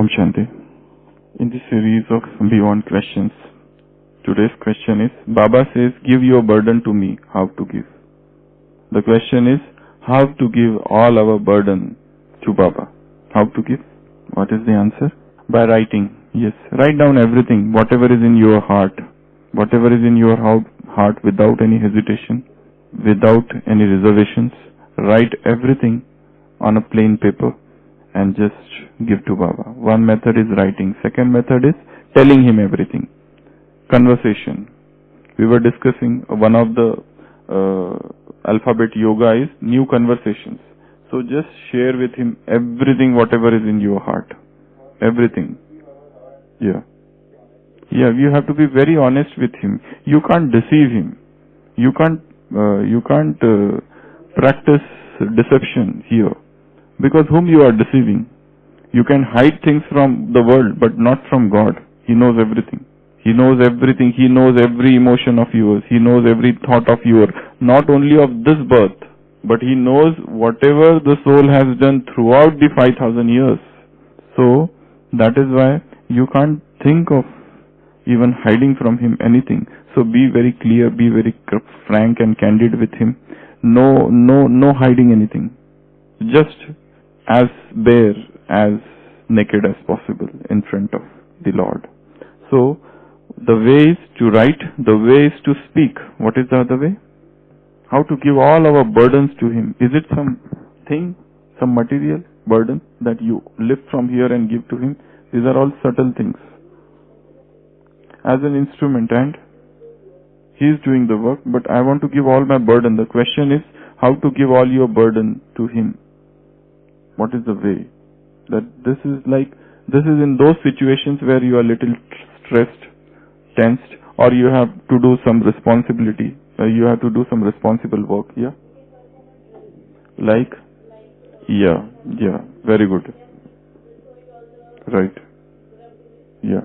Om Shanti. In this series of Beyond questions, today's question is, Baba says, give your burden to me, how to give? The question is, how to give all our burden to Baba? How to give? What is the answer? By writing. Yes, write down everything, whatever is in your heart. Whatever is in your heart without any hesitation, without any reservations. Write everything on a plain paper and just give to Baba. One method is writing. Second method is telling him everything. Conversation. We were discussing one of the alphabet yoga is new conversations. So just share with him everything, whatever is in your heart. Everything. Yeah. Yeah, you have to be very honest with him. You can't deceive him. You can't practice deception here. Because whom you are deceiving? You can hide things from the world, but not from God. He knows everything. He knows everything. He knows every emotion of yours. He knows every thought of yours. Not only of this birth, but He knows whatever the soul has done throughout the 5,000 years. So, that is why you can't think of even hiding from Him anything. So be very clear, be very frank and candid with Him. No hiding anything. Just as bare, as naked as possible in front of the Lord. So, the way is to write, the way is to speak. What is the other way? How to give all our burdens to Him. Is it something, some material burden that you lift from here and give to Him? These are all subtle things. As an instrument, and He is doing the work, but I want to give all my burden. The question is, how to give all your burden to Him? What is the way? That this is in those situations where you are little stressed, tensed, or you have to do some responsibility. You have to do some responsible work. Yeah? Like? Yeah. Very good. Right. Yeah.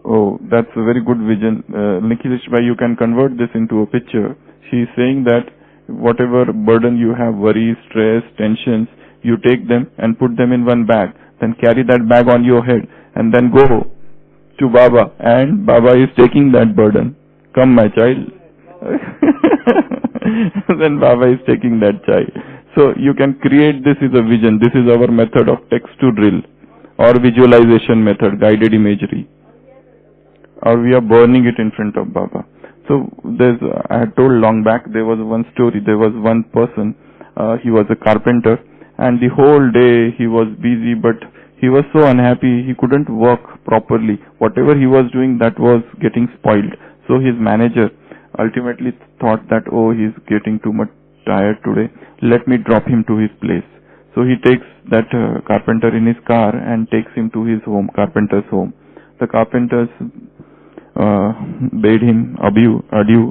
Oh, that's a very good vision. Nikhilesh Bhai, you can convert this into a picture. She is saying that whatever burden you have, worries, stress, tensions, you take them and put them in one bag. Then carry that bag on your head and then go to Baba. And Baba is taking that burden. Come, my child. Then Baba is taking that child. So you can create this is a vision. This is our method of text to drill or visualization method, guided imagery. Or we are burning it in front of Baba. So I had told long back, there was one story. There was one person, he was a carpenter, and the whole day he was busy, but he was so unhappy, he couldn't work properly. Whatever he was doing, that was getting spoiled. So his manager ultimately thought that, oh, he's getting too much tired today, let me drop him to his place. So he takes that carpenter in his car and takes him to his home, carpenter's home. The carpenters bade him adieu,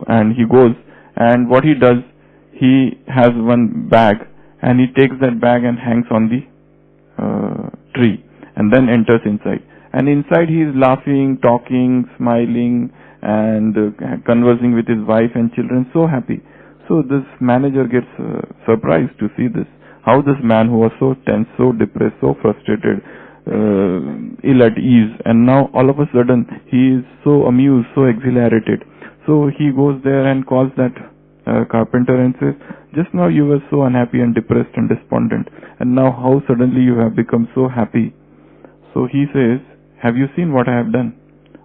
and he goes, and what he does, he has one bag and he takes that bag and hangs on the tree and then enters inside. And inside he is laughing, talking, smiling and conversing with his wife and children, so happy. So this manager gets surprised to see this. How this man who was so tense, so depressed, so frustrated, ill at ease, and now all of a sudden he is so amused, so exhilarated. So he goes there and calls that carpenter and says, just now you were so unhappy and depressed and despondent, and now how suddenly you have become so happy. So he says, have you seen what I have done?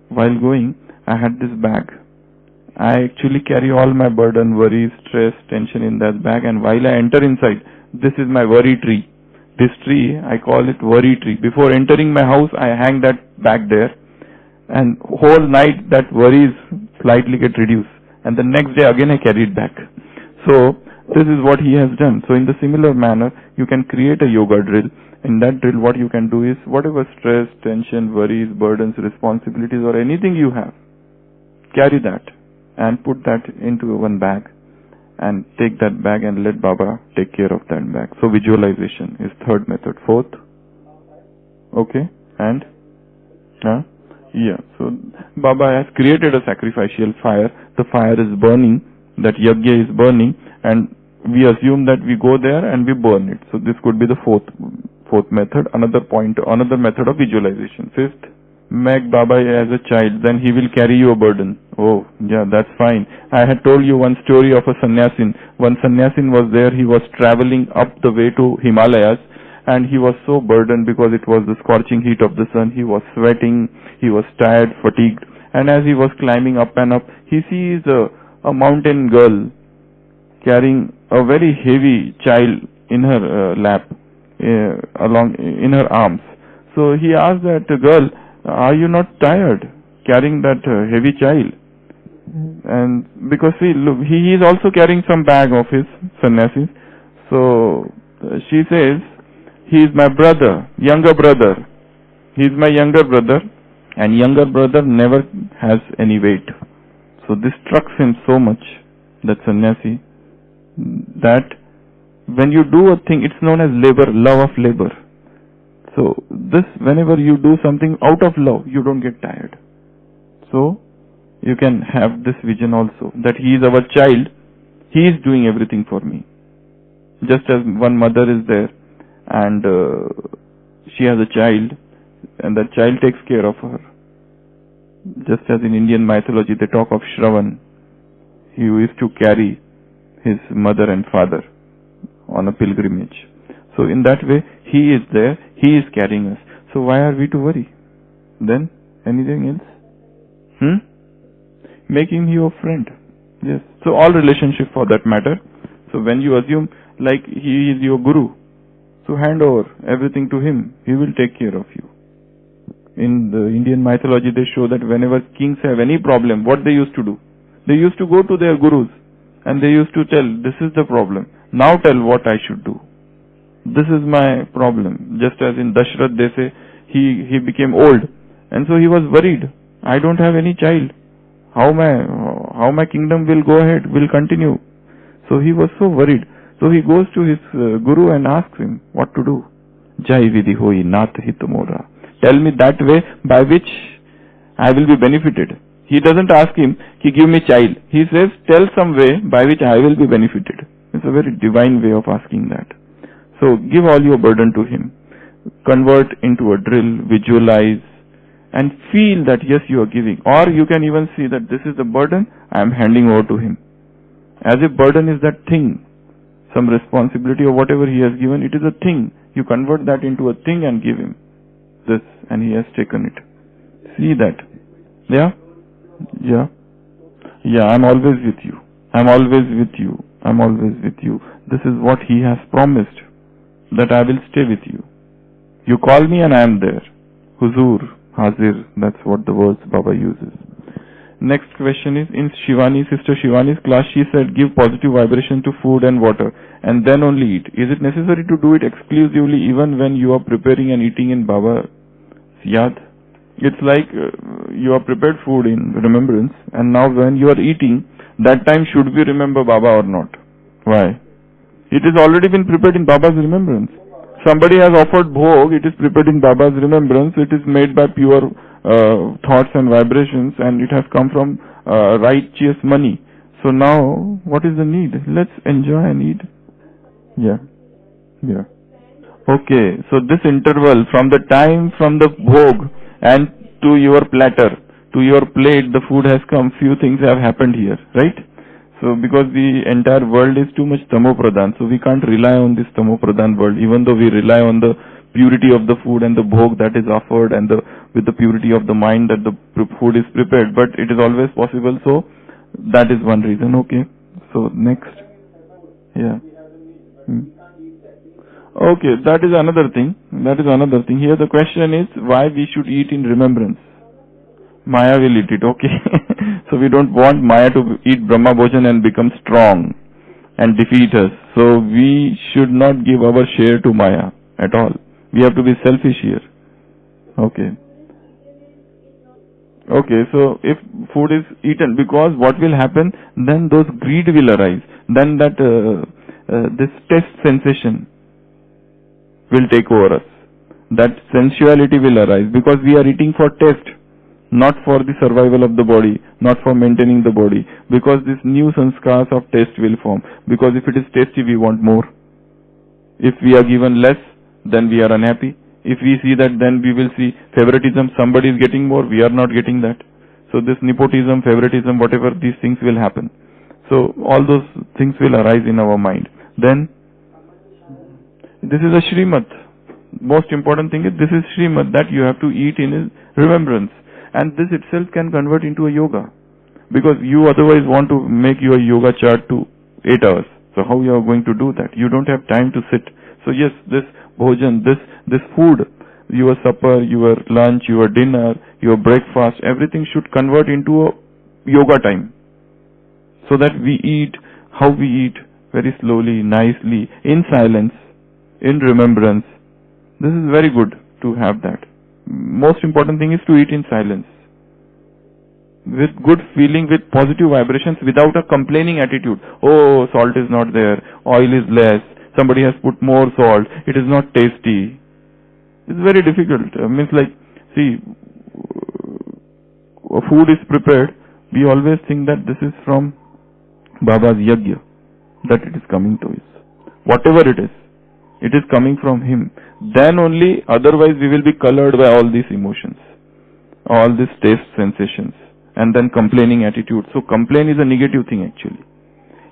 While going, I had this bag. I actually carry all my burden, worry, stress, tension in that bag, and while I enter inside, this is my worry tree. This tree, I call it worry tree. Before entering my house, I hang that bag there, and whole night that worries slightly get reduced, and the next day again I carry it back. So this is what he has done. So in the similar manner, you can create a yoga drill. In that drill, what you can do is, whatever stress, tension, worries, burdens, responsibilities, or anything you have, carry that and put that into one bag and take that bag and let Baba take care of that bag. So visualization is third method. Fourth? Okay. And? Yeah. So Baba has created a sacrificial fire. The fire is burning. That yajna is burning. And we assume that we go there and we burn it. So this could be the fourth Fourth method, another method of visualization. Fifth, make Baba as a child, then he will carry you a burden. Oh, yeah, that's fine. I had told you one story of a sannyasin. One sannyasin was there, he was traveling up the way to Himalayas, and he was so burdened because it was the scorching heat of the sun. He was sweating, he was tired, fatigued, and as he was climbing up and up, he sees a mountain girl carrying a very heavy child in her lap, in her arms. So he asked that girl, are you not tired carrying that heavy child? And because he is also carrying some bag of his sannyasis. So she says, he is my brother, younger brother. He is my younger brother, and younger brother never has any weight. So this struck him so much, that sannyasi, that when you do a thing, it's known as labor, love of labor. So this, whenever you do something out of love, you don't get tired. So you can have this vision also, that he is our child, he is doing everything for me. Just as one mother is there and she has a child, and that child takes care of her. Just as in Indian mythology they talk of Shravan, he used to carry his mother and father on a pilgrimage. So in that way, he is there, he is carrying us. So why are we to worry? Then, anything else? Making you a friend. Yes. So all relationship for that matter. So when you assume like he is your guru, so hand over everything to him, he will take care of you. In the Indian mythology they show that whenever kings have any problem, what they used to do? They used to go to their gurus and they used to tell, this is the problem, now tell what I should do. This is my problem. Just as in Dashrath they say, he became old, and so he was worried. I don't have any child. How my kingdom will go ahead, will continue. So he was so worried. So he goes to his guru and asks him what to do. Jai vidhi hoi nath hit mora. Tell me that way by which I will be benefited. He doesn't ask him, give me child. He says, tell some way by which I will be benefited. It's a very divine way of asking that. So give all your burden to him. Convert into a drill, visualize, and feel that yes, you are giving. Or you can even see that this is the burden, I am handing over to him. As if burden is that thing, some responsibility or whatever he has given, it is a thing. You convert that into a thing and give him this, and he has taken it. See that. Yeah? Yeah. Yeah, I'm always with you. I'm always with you. I'm always with you. This is what he has promised, that I will stay with you. You call me and I am there. Huzur, Hazir, that's what the words Baba uses. Next question is, in Sister Shivani's class, she said give positive vibration to food and water and then only eat. Is it necessary to do it exclusively even when you are preparing and eating in Baba's yad? It's like you are prepared food in remembrance, and now when you are eating, that time should we remember Baba or not? Why? It has already been prepared in Baba's remembrance. Somebody has offered bhog, it is prepared in Baba's remembrance, it is made by pure thoughts and vibrations, and it has come from righteous money. So now, what is the need? Let's enjoy and eat. Yeah. Yeah. Okay, so this interval from the time from the bhog and to your platter, to your plate, the food has come, few things have happened here, right? So because the entire world is too much tamopradhan, so we can't rely on this tamopradhan world, even though we rely on the purity of the food and the bhog that is offered, and with the purity of the mind that the food is prepared, but it is always possible, so that is one reason. Okay, so next. Yeah. Okay, that is another thing. Here the question is why we should eat in remembrance. Maya will eat it, okay. So we don't want Maya to eat Brahma Bhojan and become strong and defeat us. So we should not give our share to Maya at all. We have to be selfish here. Okay. Okay, so if food is eaten, because what will happen, then those greed will arise. Then that this taste sensation will take over us. That sensuality will arise because we are eating for taste, not for the survival of the body, not for maintaining the body, because this new sanskars of taste will form. Because if it is tasty, we want more. If we are given less, then we are unhappy. If we see that, then we will see favoritism. Somebody is getting more, we are not getting that. So this nepotism, favoritism, whatever, these things will happen. So all those things will arise in our mind. Then this is a Srimad. Most important thing is this is Srimad, that you have to eat in remembrance. And this itself can convert into a yoga. Because you otherwise want to make your yoga chart to 8 hours. So how you are going to do that? You don't have time to sit. So yes, this bhojan, this food, your supper, your lunch, your dinner, your breakfast, everything should convert into a yoga time. So that we eat, how we eat, very slowly, nicely, in silence, in remembrance. This is very good to have that. Most important thing is to eat in silence. With good feeling, with positive vibrations, without a complaining attitude. Oh, salt is not there, oil is less, somebody has put more salt, it is not tasty. It's very difficult. Means like, see, food is prepared, we always think that this is from Baba's yajna, that it is coming to us. Whatever it is coming from him. Then only, otherwise we will be colored by all these emotions, all these taste sensations, and then complaining attitude. So complain is a negative thing actually.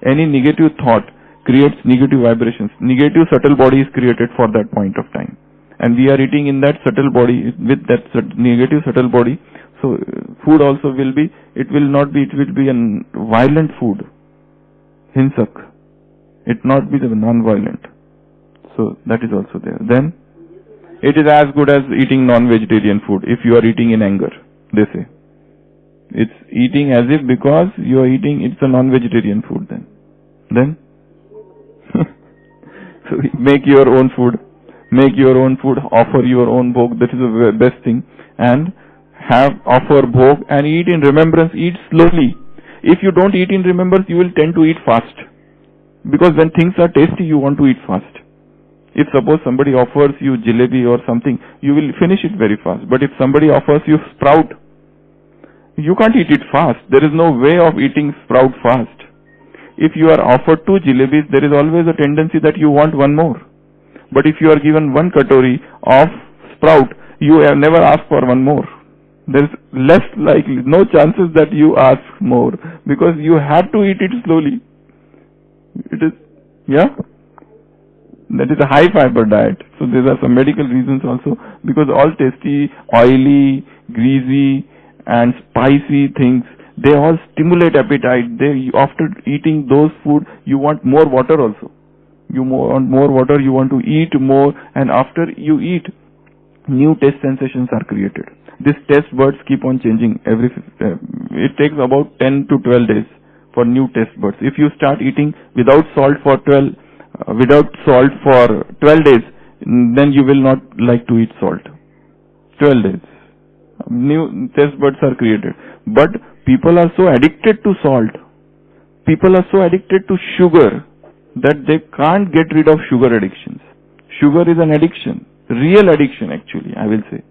Any negative thought creates negative vibrations. Negative subtle body is created for that point of time. And we are eating in that subtle body, with that negative subtle body. So food also will be, it will be a violent food. Hinsak. It not be the non-violent. So that is also there. Then it is as good as eating non-vegetarian food if you are eating in anger, they say. It's eating as if because you are eating, it's a non-vegetarian food then. So make your own food, offer your own bhog, that is the best thing. And offer bhog and eat in remembrance, eat slowly. If you don't eat in remembrance, you will tend to eat fast. Because when things are tasty, you want to eat fast. If suppose somebody offers you jalebi or something, you will finish it very fast. But if somebody offers you sprout, you can't eat it fast. There is no way of eating sprout fast. If you are offered 2 jalebis, there is always a tendency that you want one more. But if you are given 1 katori of sprout, you have never asked for one more. There is less likely, no chances that you ask more, because you have to eat it slowly. It is, yeah? That is a high fiber diet. So there are some medical reasons also, because all tasty, oily, greasy and spicy things, they all stimulate appetite. After eating those food, you want more water also. You want more water, you want to eat more, and after you eat, new taste sensations are created. These taste buds keep on changing it takes about 10 to 12 days for new taste buds. If you start eating without salt for 12 days, then you will not like to eat salt. 12 days. New taste buds are created. But people are so addicted to salt. People are so addicted to sugar that they can't get rid of sugar addictions. Sugar is an addiction. Real addiction actually, I will say.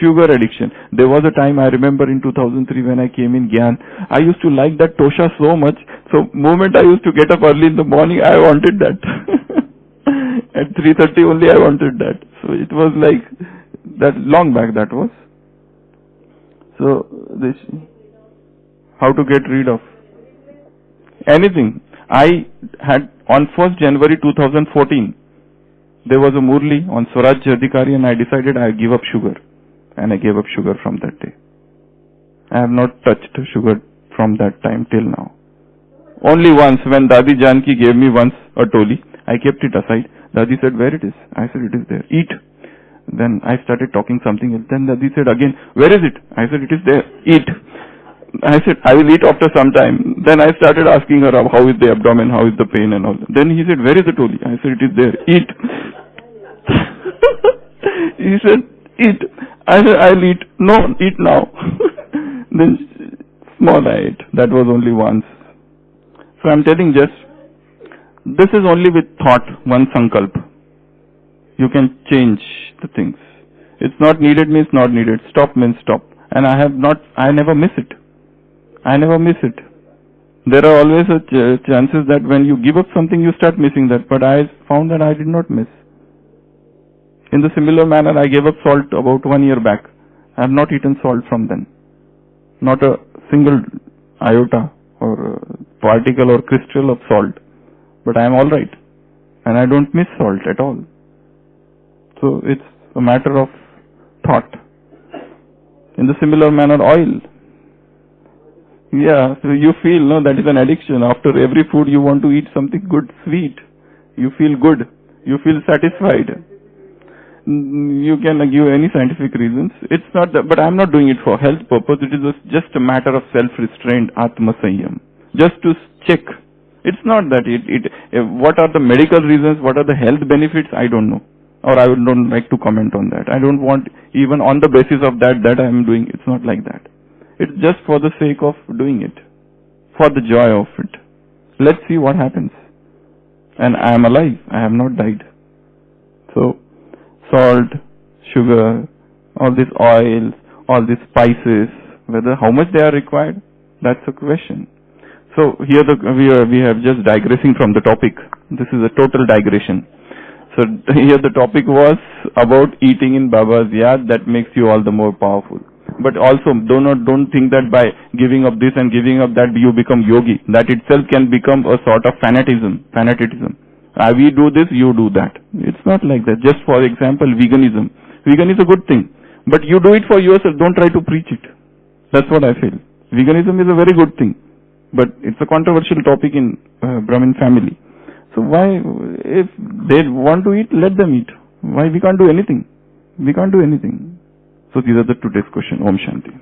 Sugar addiction. There was a time, I remember in 2003 when I came in Gyan, I used to like that tosha so much. So moment I used to get up early in the morning, I wanted that. At 3:30 only I wanted that. So it was like that, long back that was. So this, how to get rid of anything. I had on 1st January 2014, there was a Murli on Swaraj Adhikari, and I decided I give up sugar. And I gave up sugar from that day. I have not touched sugar from that time till now. Only once, when Dadi Janki gave me once a toli, I kept it aside. Dadi said, where it is? I said, it is there. Eat. Then I started talking something else. Then Dadi said again, where is it? I said, it is there. Eat. I said, I will eat after some time. Then I started asking her, how is the abdomen, how is the pain and all. Then he said, where is the toli? I said, it is there. Eat. He said, eat. I said, I'll eat. No, eat now. Then small I ate. That was only once. So I'm telling just, this is only with thought, one sankalp. You can change the things. It's not needed means not needed. Stop means stop. And I never miss it. I never miss it. There are always chances that when you give up something, you start missing that. But I found that I did not miss. In the similar manner, I gave up salt about 1 year back. I have not eaten salt from then. Not a single iota or particle or crystal of salt. But I am alright. And I don't miss salt at all. So it's a matter of thought. In the similar manner, oil. Yeah, so you feel, no, that is an addiction. After every food you want to eat something good, sweet. You feel good. You feel satisfied. You can give any scientific reasons. It's not that, but I'm not doing it for health purpose. It is just a matter of self-restraint, Atma Sanyam. Just to check. It's not that what are the medical reasons, what are the health benefits, I don't know. Or I don't like to comment on that. I don't want, even on the basis of that I am doing. It's not like that. It's just for the sake of doing it. For the joy of it. Let's see what happens. And I am alive. I have not died. So, salt, sugar, all these oils, all these spices, how much they are required, that's a question. So here we have just digressing from the topic. This is a total digression. So here the topic was about eating in Baba's yard. That makes you all the more powerful. But also don't think that by giving up this and giving up that you become yogi. That itself can become a sort of fanaticism. We do this, you do that. It's not like that. Just for example, veganism. Vegan is a good thing. But you do it for yourself. Don't try to preach it. That's what I feel. Veganism is a very good thing. But it's a controversial topic in Brahmin family. So why, if they want to eat, let them eat. Why we can't do anything? We can't do anything. So these are the today's question. Om Shanti.